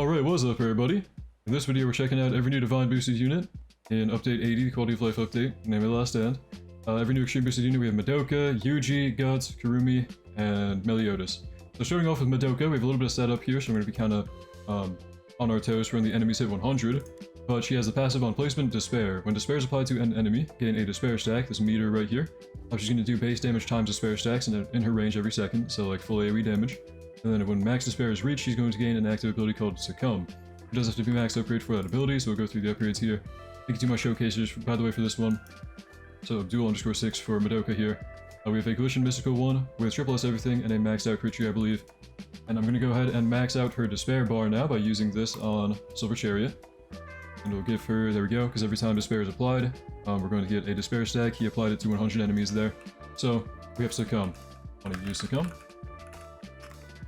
Alright, what's up everybody? In this video we're checking out every new Divine Boosted unit in Update 80, the Quality of Life Update, Name of the Last Stand. Every new Extreme Boosted unit we have Modoky, Yuji, Guts, Kurumi, and Meliodas. So starting off with Modoky, we have a little bit of setup here, so we're going to be kind of on our toes when the enemies hit 100. But she has the passive on placement, Despair. When Despair is applied to an enemy, gain a Despair stack, this meter right here. She's going to do base damage times Despair stacks in her range every second, so like full AoE damage. And then when max Despair is reached, she's going to gain an active ability called Succumb. It does have to be max upgrade for that ability, so we'll go through the upgrades here. You can do my showcases, by the way, for this one. So Duel_6 for Modoky here. We have a Glitch Mystical one with triple S everything and a maxed out crit tree, I believe. And I'm going to go ahead and max out her Despair bar now by using this on Silver Chariot. And we'll give her, there we go, because every time Despair is applied, we're going to get a Despair stack. He applied it to 100 enemies there. So we have Succumb. I'm going to use Succumb.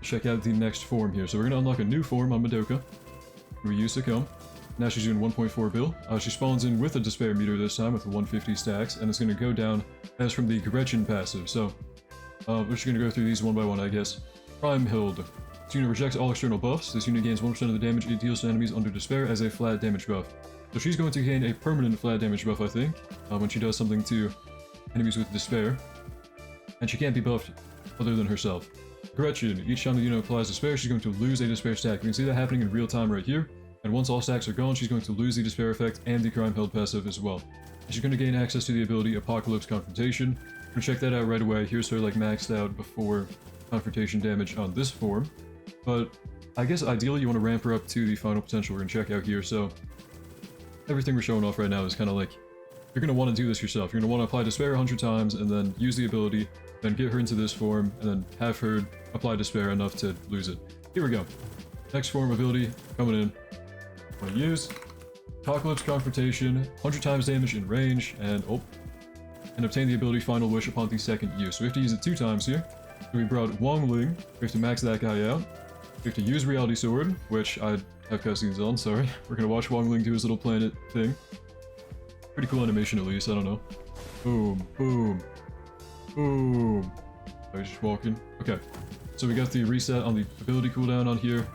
Check out the next form here. So we're going to unlock a new form on Modoky. We use Succumb. Now she's doing 1.4 bill. She spawns in with a Despair meter this time with 150 stacks, and it's going to go down as from the Gretchen passive. So we're just going to go through these one by one, I guess. Prime Hild. This unit rejects all external buffs. This unit gains 1% of the damage it deals to enemies under Despair as a flat damage buff. So she's going to gain a permanent flat damage buff, I think, when she does something to enemies with Despair. And she can't be buffed other than herself. Gretchen. Each time the unit applies Despair, she's going to lose a Despair stack. You can see that happening in real time right here. And once all stacks are gone, she's going to lose the Despair effect and the Crime Held passive as well. And she's going to gain access to the ability Apocalypse Confrontation. We're going to check that out right away. Here's her like maxed out before confrontation damage on this form. But I guess ideally you want to ramp her up to the final potential we're going to check out here. So everything we're showing off right now is kind of like, you're going to want to do this yourself. You're going to want to apply Despair 100 times and then use the ability, then get her into this form, and then have her apply Despair enough to lose it. Here we go. Next form ability coming in. I'm going to use Apocalypse Confrontation, 100 times damage in range, and obtain the ability Final Wish upon the second use. So we have to use it 2 times here. So we brought Wong Ling. We have to max that guy out. We have to use Reality Sword, which I have cutscenes on, sorry. We're going to watch Wong Ling do his little planet thing. Pretty cool animation at least, I don't know. Boom, boom, boom. Oh, he's just walking. Okay, so we got the reset on the ability cooldown on here.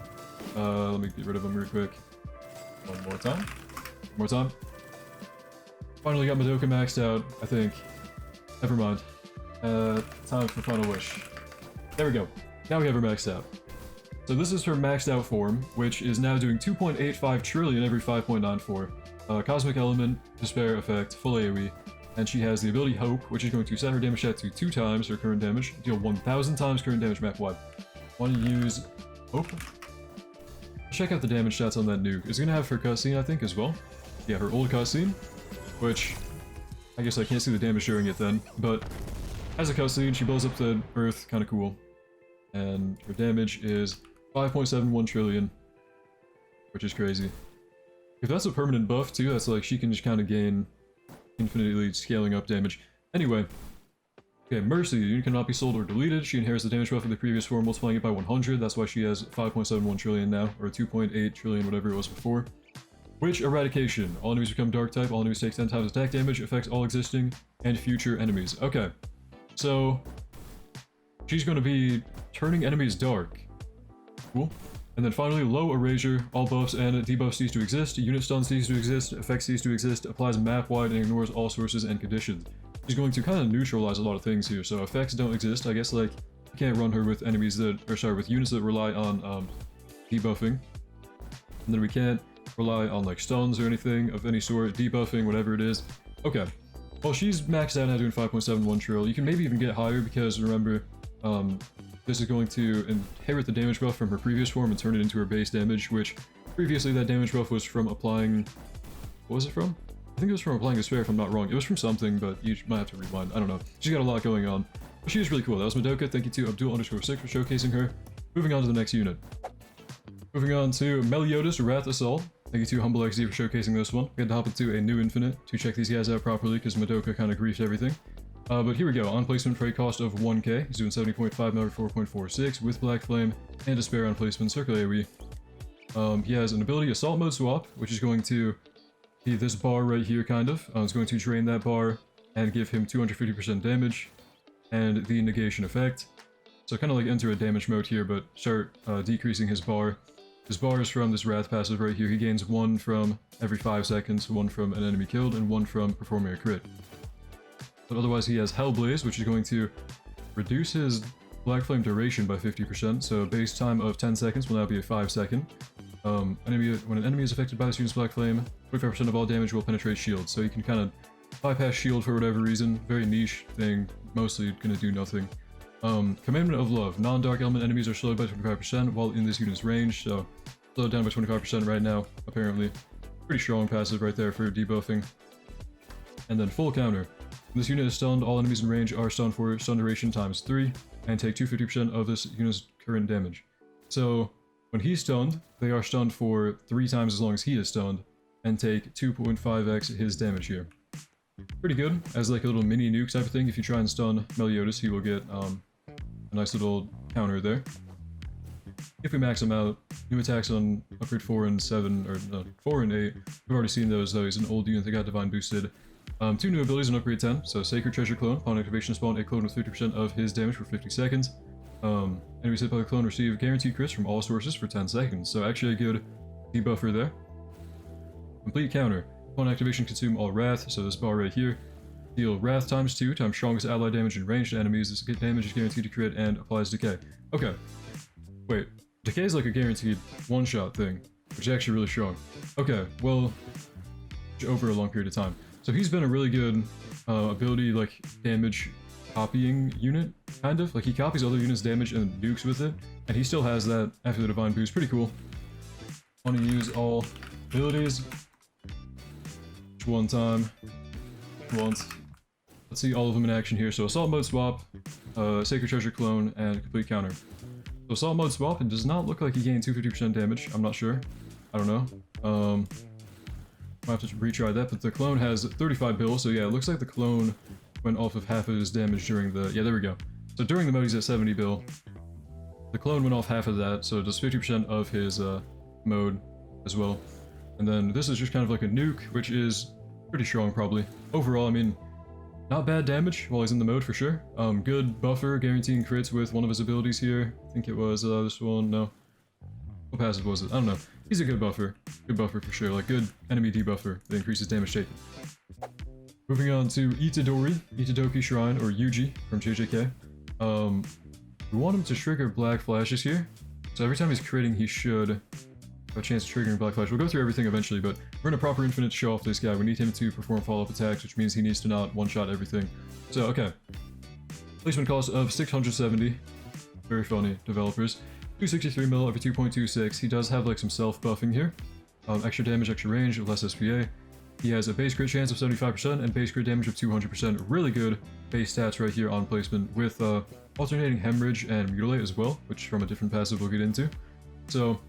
Let me get rid of him real quick. One more time. One more time. Finally got Modoky maxed out, I think. Never mind. Time for Final Wish. There we go. Now we have her maxed out. So this is her maxed out form, which is now doing 2.85 trillion every 5.94. Cosmic Element, Despair Effect, full AoE, and she has the ability Hope, which is going to set her damage stat to 2 times her current damage, deal 1000 times current damage map wide. Want to use Hope? Check out the damage stats on that nuke. It's going to have her cutscene, I think, as well. Yeah, her old cutscene, which I guess I can't see the damage during it then, but as a cutscene, she blows up the Earth, kind of cool. And her damage is 5.71 trillion, which is crazy. If that's a permanent buff too, that's like she can just kind of gain infinitely scaling up damage. Anyway, okay, Mercy, the unit cannot be sold or deleted. She inherits the damage buff of the previous form, multiplying it by 100. That's why she has 5.71 trillion now, or 2.8 trillion, whatever it was before. Witch Eradication. All enemies become dark type, all enemies take 10 times attack damage, affects all existing and future enemies. Okay, so she's going to be turning enemies dark. Cool. And then finally, Low Erasure. All buffs and debuffs cease to exist, unit stun cease to exist, effects cease to exist, applies map-wide and ignores all sources and conditions. She's going to kind of neutralize a lot of things here, so effects don't exist. I guess, like, you can't run her with enemies that, or sorry, with units that rely on debuffing. And then we can't rely on, like, stuns or anything of any sort, debuffing, whatever it is. Okay. Well, she's maxed out now doing 5.71 trill. You can maybe even get higher because, remember, this is going to inherit the damage buff from her previous form and turn it into her base damage, which previously that damage buff was from applying... What was it from? I think it was from applying Despair if I'm not wrong. It was from something, but you might have to rewind. I don't know. She's got a lot going on. But she is really cool. That was Modoky. Thank you to Abdul_6 for showcasing her. Moving on to the next unit. Moving on to Meliodas Wrath Assault. Thank you to HumbleXD for showcasing this one. We had to hop into a new Infinite to check these guys out properly because Modoky kind of griefed everything. But here we go, on placement trade cost of 1k, he's doing 70.5 mil 4.46 with Black Flame and Despair on placement, circle AoE. He has an ability Assault Mode Swap, which is going to be this bar right here, kind of. It's going to drain that bar and give him 250% damage, and the negation effect. So kind of like enter a damage mode here, but start decreasing his bar. His bars from this Wrath passive right here, he gains 1 from every 5 seconds, 1 from an enemy killed, and 1 from performing a crit. But otherwise he has Hellblaze, which is going to reduce his Black Flame duration by 50%, so base time of 10 seconds will now be a 5 second. When an enemy is affected by this unit's Black Flame, 25% of all damage will penetrate shield, so you can kind of bypass shield for whatever reason. Very niche thing, mostly gonna do nothing. Commandment of Love. Non-Dark Element enemies are slowed by 25% while in this unit's range, so slowed down by 25% right now, apparently. Pretty strong passive right there for debuffing. And then Full Counter. When this unit is stunned, all enemies in range are stunned for stun duration times 3, and take 250% of this unit's current damage. So, when he's stunned, they are stunned for 3 times as long as he is stunned, and take 2.5x his damage here. Pretty good, as like a little mini nuke type of thing. If you try and stun Meliodas, he will get a nice little counter there. If we max him out, new attacks on upgrade 4 and 7, or no, 4 and 8, we've already seen those though. He's an old unit that got divine boosted. 2 new abilities on upgrade 10, so Sacred Treasure Clone. Upon activation, spawn a clone with 50% of his damage for 50 seconds. Enemies hit by the clone receive guaranteed crits from all sources for 10 seconds, so actually a good debuffer there. Complete Counter. Upon activation, consume all Wrath, so this bar right here. Deal Wrath times 2 times strongest allied damage in ranged enemies. This damage is guaranteed to crit and applies Decay. Okay. Wait. Decay is like a guaranteed one-shot thing, which is actually really strong. Okay, well, over a long period of time. So he's been a really good ability, like, damage copying unit, kind of. Like, he copies other units' damage and nukes with it, and he still has that after the Divine Boost. Pretty cool. Want to use all abilities. Just one time. Once. Let's see all of them in action here. So Assault Mode Swap, Sacred Treasure Clone, and Complete Counter. So Assault Mode Swap, it does not look like he gained 250% damage. I'm not sure. I don't know. Might have to retry that, but the clone has 35 bill, so yeah, it looks like the clone went off of half of his damage during the... Yeah, there we go. So during the mode, he's at 70 bill. The clone went off half of that, so it does 50% of his mode as well. And then this is just kind of like a nuke, which is pretty strong, probably. Overall, I mean, not bad damage while he's in the mode, for sure. Good buffer, guaranteeing crits with one of his abilities here. I think it was this one, no. What passive was it? I don't know. He's a good buffer. Good buffer for sure. Like, good enemy debuffer that increases damage taken. Moving on to Itadoki Shrine, or Yuji from JJK. We want him to trigger Black Flashes here. So every time he's critting, he should have a chance of triggering Black Flash. We'll go through everything eventually, but we're in a proper infinite show off this guy. We need him to perform follow-up attacks, which means he needs to not one-shot everything. So, okay. Placement cost of 670. Very funny, developers. 263 mil every 2.26. He does have like some self-buffing here. Extra damage, extra range, less SPA. He has a base crit chance of 75% and base crit damage of 200%. Really good base stats right here on placement with alternating Hemorrhage and Mutilate as well, which from a different passive we'll get into. So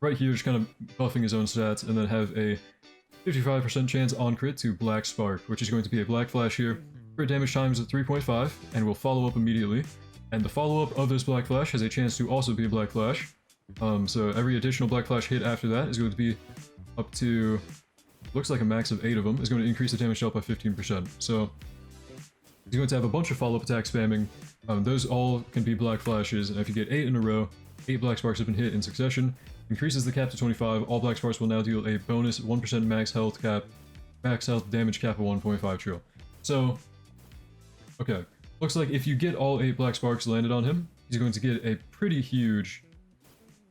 right here, just kind of buffing his own stats, and then have a 55% chance on crit to Black Spark, which is going to be a Black Flash here. Crit damage times 3.5 and will follow up immediately. And the follow-up of this Black Flash has a chance to also be a Black Flash. So every additional Black Flash hit after that is going to be up to, looks like a max of 8 of them, is going to increase the damage dealt by 15%. So he's going to have a bunch of follow-up attack spamming. Those all can be Black Flashes, and if you get 8 in a row, 8 Black Sparks have been hit in succession, increases the cap to 25. All Black Sparks will now deal a bonus 1% max health damage cap of 1.5 trill. So, okay. Looks like if you get all 8 Black Sparks landed on him, he's going to get a pretty huge,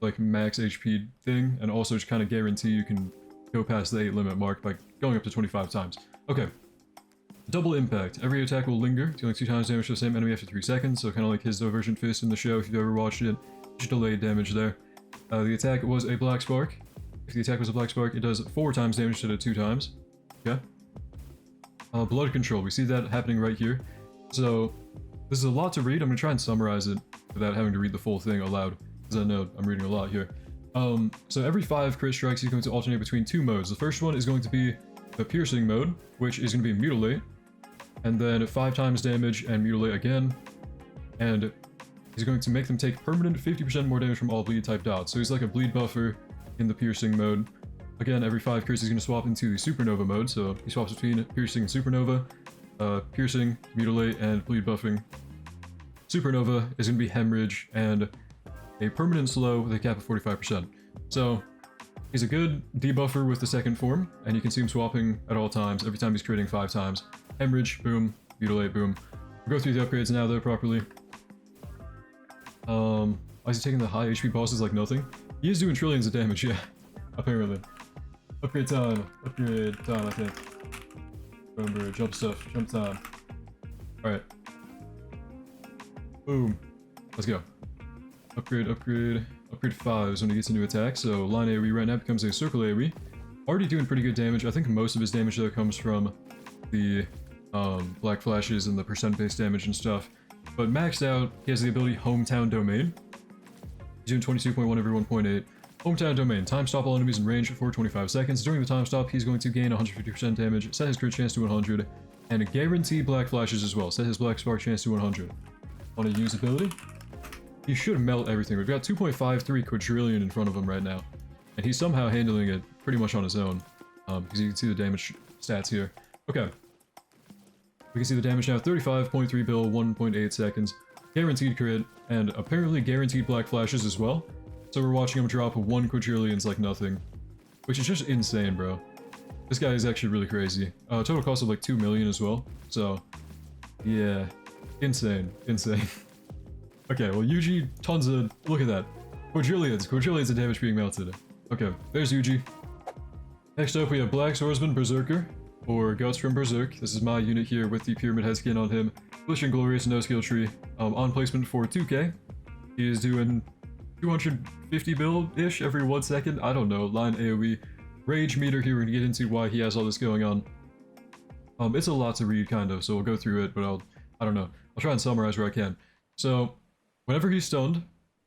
like, max HP thing, and also just kind of guarantee you can go past the 8 limit mark by going up to 25 times. Okay. Double Impact. Every attack will linger, dealing 2 times damage to the same enemy after 3 seconds, so kind of like his Divergent Fist in the show if you've ever watched it. Just delayed damage there. The attack was a Black Spark. If the attack was a Black Spark, it does 4 times damage instead of 2 times. Okay. Blood Control. We see that happening right here. So, this is a lot to read. I'm going to try and summarize it without having to read the full thing aloud, because I know I'm reading a lot here. So every 5 crit strikes, he's going to alternate between 2 modes. The first one is going to be the Piercing mode, which is going to be Mutilate, and then 5 times damage and Mutilate again, and he's going to make them take permanent 50% more damage from all bleed type dots. So he's like a bleed buffer in the Piercing mode. Again, every 5 crits he's going to swap into the Supernova mode, so he swaps between Piercing and Supernova. Piercing, Mutilate, and Bleed buffing. Supernova is going to be Hemorrhage and a permanent slow with a cap of 45%. So he's a good debuffer with the second form, and you can see him swapping at all times, every time he's critting 5 times. Hemorrhage, boom. Mutilate, boom. We'll go through the upgrades now, though, properly. Why is he taking the high HP bosses like nothing? He is doing trillions of damage, yeah. Apparently. Upgrade time, I think. Remember, jump stuff, jump time. Alright. Boom. Let's go. Upgrade 5 is when he gets a new attack, so line AoE right now becomes a circle AoE. Already doing pretty good damage. I think most of his damage though comes from the black flashes and the percent-based damage and stuff. But maxed out, he has the ability Hometown Domain. He's doing 22.1 every 1.8. Hometown Domain. Time stop all enemies in range for 25 seconds. During the time stop, he's going to gain 150% damage, set his crit chance to 100, and guarantee black flashes as well. Set his black spark chance to 100. Want to use ability? He should melt everything. We've got 2.53 quadrillion in front of him right now. And he's somehow handling it pretty much on his own. Because you can see the damage stats here. Okay. We can see the damage now, 35.3 bill, 1.8 seconds. Guaranteed crit, and apparently guaranteed black flashes as well. So we're watching him drop 1 quadrillions like nothing. Which is just insane, bro. This guy is actually really crazy. Total cost of like 2 million as well. So, yeah. Insane. Insane. Okay, well Yuji, tons of... Look at that. Quadrillions of damage being melted. Okay, there's Yuji. Next up we have Black Swordsman Berserker, or Guts from Berserk. This is my unit here with the Pyramid Head skin on him. Glitching Glorious, no skill tree. On placement for 2k. He is doing 250 build-ish every 1 second. I don't know, line AoE. Rage meter here, we're gonna get into why he has all this going on. It's a lot to read, kind of, so we'll go through it, but I don't know. I'll try and summarize where I can. So, whenever he's stunned,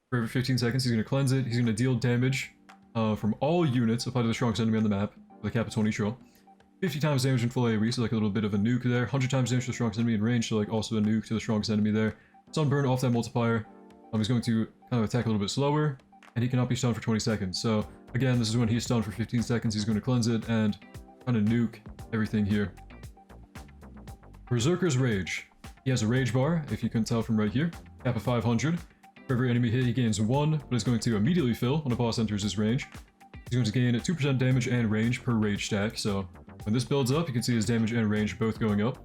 for every 15 seconds, he's going to cleanse it. He's going to deal damage from all units applied to the strongest enemy on the map, with a cap of 20 trill. 50 times damage in full AoE, so like a little bit of a nuke there. 100 times damage to the strongest enemy in range, so like also a nuke to the strongest enemy there. Sunburn off that multiplier. He's going to kind of attack a little bit slower, and he cannot be stunned for 20 seconds. So, again, this is when he's stunned for 15 seconds. He's going to cleanse it and kind of nuke everything here. Berserker's Rage. He has a rage bar, if you couldn't tell from right here. Cap of 500. For every enemy hit, he gains 1, but it's going to immediately fill when a boss enters his range. He's going to gain 2% damage and range per rage stack, so when this builds up, you can see his damage and range both going up.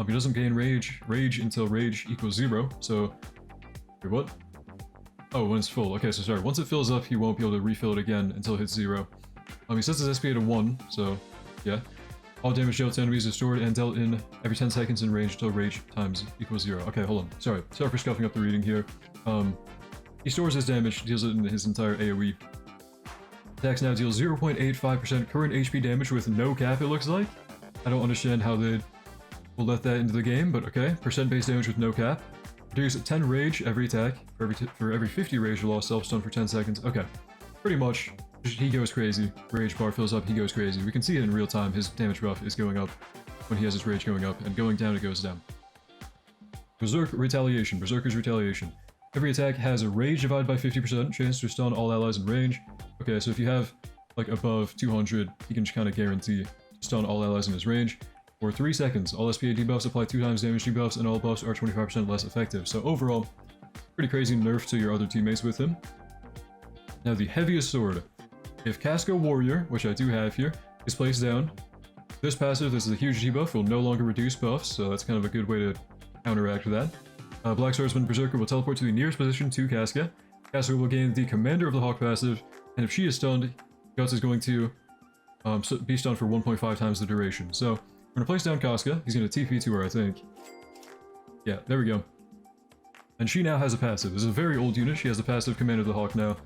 He doesn't gain rage until rage equals 0, so... Wait, what? Oh, when it's full. Okay, so sorry. Once it fills up, he won't be able to refill it again until it hits 0. He sets his SPA to 1, so yeah. All damage dealt to enemies is stored and dealt in every 10 seconds in range until rage times equals 0. Okay, hold on. Sorry for scuffing up the reading here. He stores his damage, deals it in his entire AoE. Attacks now deals 0.85% current HP damage with no cap, it looks like. I don't understand how they will let that into the game, but okay. Percent-based damage with no cap. Reduce 10 rage every attack. For every 50 rage, you lost self-stun for 10 seconds. Okay. Pretty much. He goes crazy. Rage bar fills up, he goes crazy. We can see it in real time. His damage buff is going up when he has his rage going up, and going down, it goes down. Berserk Retaliation. Berserker's Retaliation. Every attack has a rage divided by 50% chance to stun all allies in range. Okay, so if you have, like, above 200, he can just kind of guarantee to stun all allies in his range. For 3 seconds, all SPA debuffs apply 2 times damage debuffs, and all buffs are 25% less effective. So overall, pretty crazy nerf to your other teammates with him. Now, the heaviest sword. If Casco Warrior, which I do have here, is placed down, this passive, this is a huge debuff, will no longer reduce buffs, so that's kind of a good way to counteract that. Black Swordsman Berserker will teleport to the nearest position to Casca. Casca will gain the Commander of the Hawk passive, and if she is stunned, Guts is going to be stunned for 1.5 times the duration. So, we're going to place down Casca. He's going to TP to her, I think. Yeah, there we go. And she now has a passive. This is a very old unit. She has the passive Commander of the Hawk now.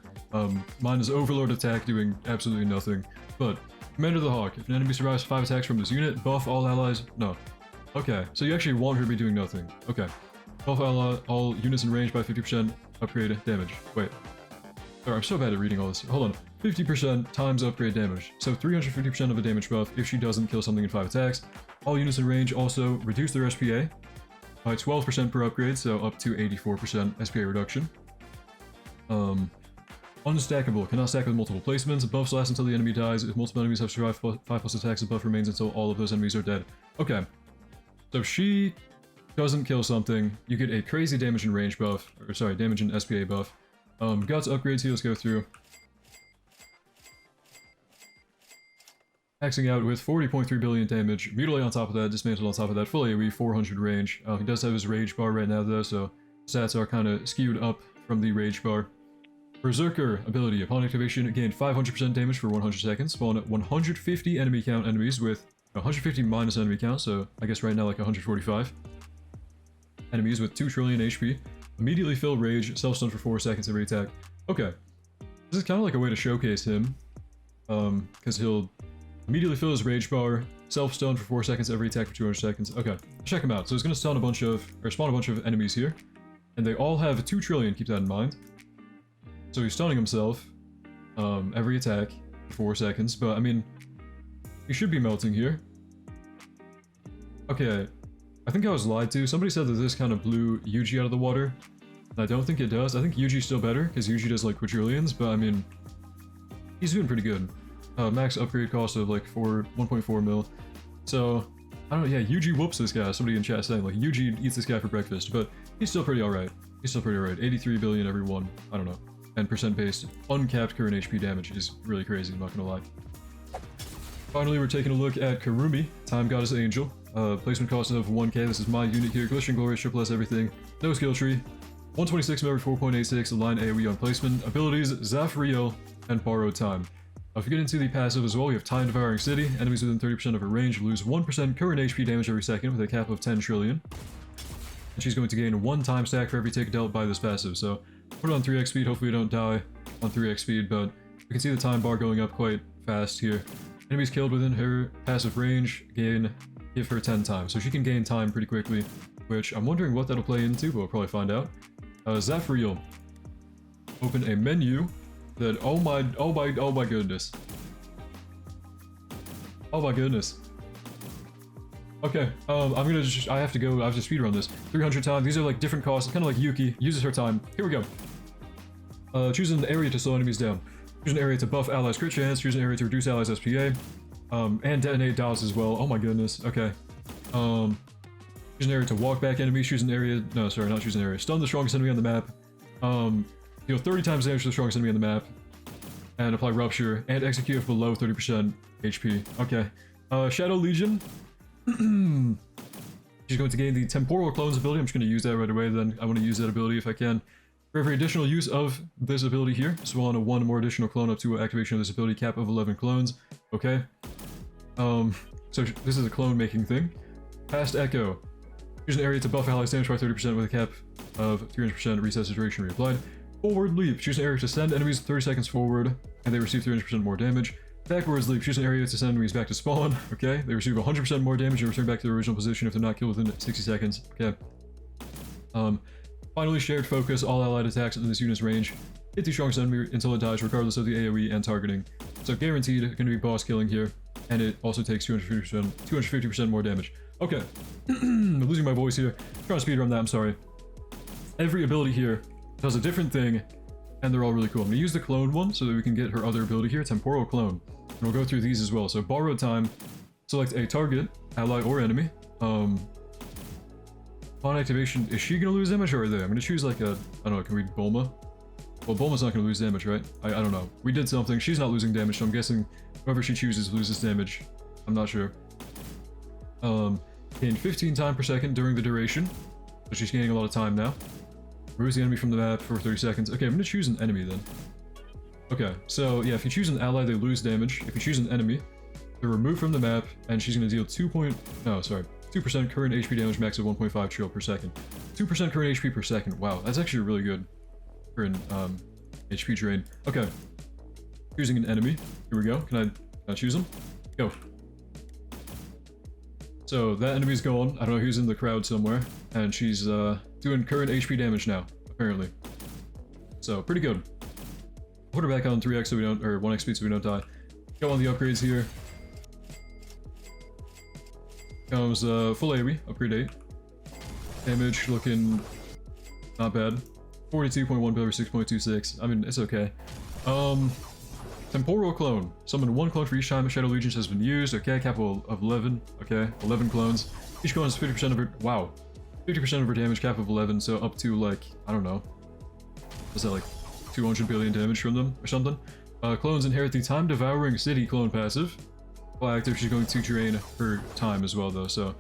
Mine is Overlord Attack, doing absolutely nothing. But, Commander of the Hawk. If an enemy survives 5 attacks from this unit, buff all allies... No. Okay, so you actually want her to be doing nothing. Okay. Buff all units in range by 50%, upgrade damage. Wait. Sorry, I'm so bad at reading all this. Hold on. 50% times upgrade damage. So 350% of a damage buff if she doesn't kill something in 5 attacks. All units in range also reduce their SPA by 12% per upgrade, so up to 84% SPA reduction. Unstackable. Cannot stack with multiple placements. Buffs last until the enemy dies. If multiple enemies have survived 5+ attacks, the buff remains until all of those enemies are dead. Okay. So if she doesn't kill something, you get a crazy damage and range buff. Or sorry, damage and SPA buff. Guts upgrades here, let's go through. maxing out with 40.3 billion damage. Mutilate on top of that, dismantle on top of that, full AoE, 400 range. He does have his rage bar right now though, so stats are kind of skewed up from the rage bar. Berserker ability. Upon activation, gain 500% damage for 100 seconds. Spawn 150 enemy count enemies with 150 minus enemy count, so I guess right now like 145. Enemies with 2 trillion HP. Immediately fill rage, self-stun for 4 seconds every attack. Okay. This is kind of like a way to showcase him. Because he'll immediately fill his rage bar, self-stun for 4 seconds every attack for 200 seconds. Okay, check him out. So he's going to spawn a bunch of enemies here. And they all have 2 trillion, keep that in mind. So he's stunning himself every attack for 4 seconds, but I mean, he should be melting here. Okay, I think I was lied to. Somebody said that this kind of blew Yuji out of the water. And I don't think it does. I think Yuji's still better, because Yuji does like quadrillions, but I mean, he's doing pretty good. Max upgrade cost of like 1.4 mil. So, I don't know, yeah, Yuji whoops this guy. Somebody in chat saying like, Yuji eats this guy for breakfast, but he's still pretty alright. He's still pretty alright. 83 billion every one. I don't know. 10% based, uncapped current HP damage is really crazy, I'm not gonna lie. Finally, we're taking a look at Kurumi, Time Goddess Angel. Placement cost of 1k, this is my unit here, Glistening Glorious, triple S everything, no skill tree, 126 memory, 4.86, line AoE on placement, abilities, Zafriel, and Borrowed Time. If you get into the passive as well, we have Time Devouring City, enemies within 30% of her range lose 1% current HP damage every second with a cap of 10 trillion. And she's going to gain 1 time stack for every tick dealt by this passive, so put it on 3x speed, hopefully we don't die on 3x speed, but we can see the time bar going up quite fast here. Enemies killed within her passive range give her 10 times, so she can gain time pretty quickly, which I'm wondering what that'll play into, but we'll probably find out. Zafriel. Open a menu that, oh my goodness. Oh my goodness. Okay, I have to speedrun this. 300 times, these are like different costs, kind of like Yuki, uses her time. Here we go. Choose an area to slow enemies down. Choose an area to buff allies crit chance, choose an area to reduce allies SPA, and detonate DOS as well. Oh my goodness, okay. Choose an area to walk back enemies, choose an area, no sorry, not choose an area. Stun the strongest enemy on the map, deal 30 times damage to the strongest enemy on the map, and apply rupture, and execute if below 30% HP. Okay. Shadow Legion. She's going to gain the Temporal Clones ability. I'm just going to use that right away, then I want to use that ability if I can. For every additional use of this ability here, spawn a 1 more additional clone up to activation of this ability, cap of 11 clones. Okay. So this is a clone making thing. Past Echo. Choose an area to buff allies damage by 30% with a cap of 300% recess duration reapplied. Forward Leap. Choose an area to send enemies 30 seconds forward, and they receive 300% more damage. Backwards Leap. Choose an area to send enemies back to spawn. Okay, they receive 100% more damage and return back to their original position if they're not killed within 60 seconds. Okay. Finally, Shared Focus. All allied attacks in this unit's range hit the strongest enemy until it dies, regardless of the AoE and targeting. So guaranteed, going to be boss killing here, and it also takes 250% more damage. Okay, I'm losing my voice here. I'm trying to speedrun that. I'm sorry. Every ability here does a different thing, and they're all really cool. I'm going to use the clone one so that we can get her other ability here, Temporal Clone. And we'll go through these as well. So Borrowed Time, select a target, ally or enemy. Upon activation, is she going to lose damage or are they? I'm going to choose like a, I don't know, can we Bulma? Well, Bulma's not going to lose damage, right? I don't know. We did something. She's not losing damage, so I'm guessing whoever she chooses loses damage. I'm not sure. Gain 15 time per second during the duration. So she's gaining a lot of time now. Removes the enemy from the map for 30 seconds. Okay, I'm going to choose an enemy then. Okay, so yeah, if you choose an ally, they lose damage. If you choose an enemy, they're removed from the map, and she's going to deal 2% current HP damage, max of 1.5 trill per second. 2% current HP per second. Wow, that's actually really good for an HP drain. Okay, choosing an enemy. Here we go. Can I choose him? Go. So that enemy's gone. I don't know who's in the crowd somewhere, and she's doing current HP damage now, apparently. So pretty good. Put her back on 3x so we don't, or 1x speed so we don't die. Go on the upgrades here. Comes full AoE, upgrade 8. Damage looking not bad. 42.1 per 6.26. I mean, it's okay. Temporal Clone. Summon 1 clone for each time a Shadow Legion has been used. Okay, capital of 11. Okay, 11 clones. Each clone is 50% of her, wow. 50% of her damage, cap of 11, so up to like, I don't know. Is that like 200 billion damage from them or something? Clones inherit the Time Devouring City clone passive. while active, she's going to drain her time as well, though. So,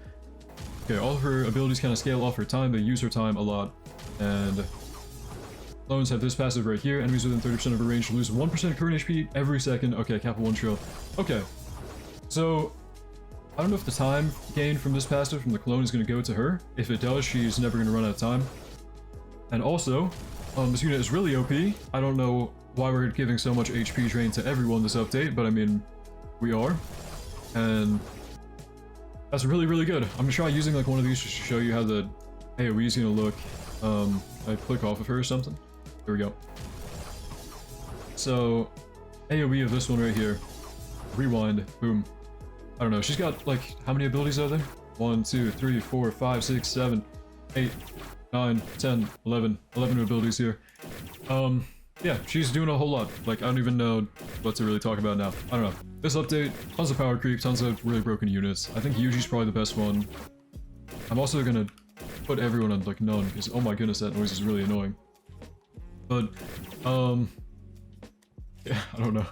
okay, all of her abilities kind of scale off her time. They use her time a lot. And clones have this passive right here. Enemies within 30% of her range lose 1% current HP every second. Okay, Kappa 1 trill. Okay, so I don't know if the time gained from this passive from the clone is going to go to her. If it does, she's never going to run out of time. And also, this unit is really OP. I don't know why we're giving so much HP drain to everyone this update, but I mean, we are. And that's really, really good. I'm going to try using like one of these just to show you how the AoE is going to look. I click off of her or something. There we go. So, AoE of this one right here. Rewind. Boom. I don't know. She's got, like, how many abilities are there? 1, 2, 3, 4, 5, 6, 7, 8, 9, 10, 11. 11 abilities here. Yeah, she's doing a whole lot. Like, I don't even know what to really talk about now. I don't know. This update, tons of power creep, tons of really broken units. I think Yuji's probably the best one. I'm also gonna put everyone on, like, none, because, oh my goodness, that noise is really annoying. But, yeah, I don't know.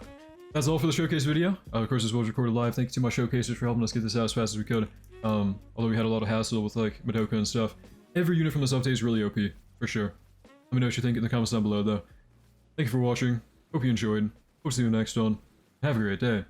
That's all for the showcase video. Of course, this was recorded live. Thank you to my showcasers for helping us get this out as fast as we could. Although we had a lot of hassle with, like, Modoky and stuff. Every unit from this update is really OP, for sure. Let me know what you think in the comments down below, though. Thank you for watching. Hope you enjoyed. Hope to see you next one. Have a great day.